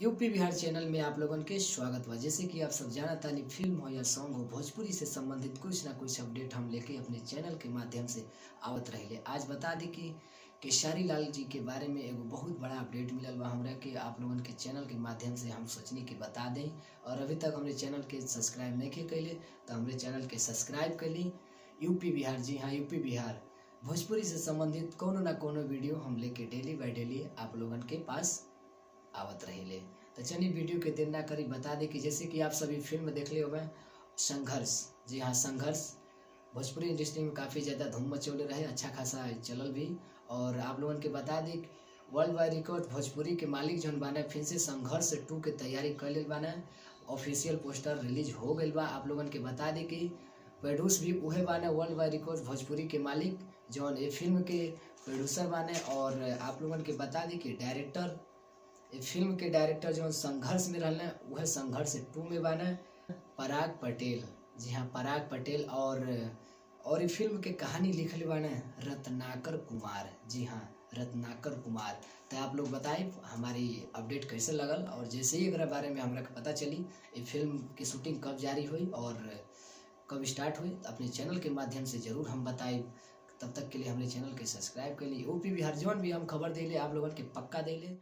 UP Bihar channel में आप लोगन के स्वागत बा। जैसे कि आप सब जानत तानी, फिल्म हो या सॉन्ग हो, भोजपुरी से संबंधित कुछ ना कुछ अपडेट हम लेके अपने चैनल के माध्यम से आवत रहिले। आज बता दी कि केशारी लाल जी के बारे में एगो बहुत बड़ा अपडेट मिलल बा हमरा के। आप लोगन के चैनल के माध्यम से हम सोचनी कि बता दें, और अभी तक हमरे चैनल के सब्सक्राइब नहीं कैले तो हमरे चैनल के सब्सक्राइब कर ली। यूपी बिहार, जी हाँ यूपी बिहार, भोजपुरी से संबंधित कोनो ना कोनो वीडियो हम लेके डेली बाय डेली आप लोगन के पास आवत रहिले। तो चलिए वीडियो के देर ना करी, बता दें कि जैसे कि आप सभी फिल्म देख ले होंगे संघर्ष। जी हाँ, संघर्ष भोजपुरी इंडस्ट्री में काफ़ी ज़्यादा धूम मचौले रहे, अच्छा खासा चलल भी। और आप लोगन के बता दें वर्ल्ड वाइड रिकॉर्ड भोजपुरी के मालिक जौन बाने फिर से संघर्ष 2 के तैयारी कर ले बाने। ऑफिशियल पोस्टर रिलीज हो गई बा। आप लोगन के बता दें कि प्रोड्यूस भी उहे बाने वर्ल्ड वाइड रिकॉर्ड भोजपुरी के मालिक जौन ये फिल्म के प्रोड्यूसर बाने। और आप लोगन के बता दें कि डायरेक्टर, फिल्म के डायरेक्टर जो संघर्ष में रहने वह संघर्ष 2 में बने पराग पटेल। जी हाँ, पराग पटेल। और ये फिल्म के कहानी लिखले बने रत्नाकर कुमार। जी हाँ, रत्नाकर कुमार। तो आप लोग बताइए हमारी अपडेट कैसे लगल, और जैसे ही अगर बारे में हमरा के पता चली ये फिल्म की शूटिंग कब जारी हुई और कब स्टार्ट हुई तो अपने चैनल के माध्यम से ज़रूर हम बताइए। तब तक के लिए हमारे चैनल के सब्सक्राइब कर ली। यूपी बिहार जौन भी हम खबर दे ले आप लोगन के पक्का दे ले।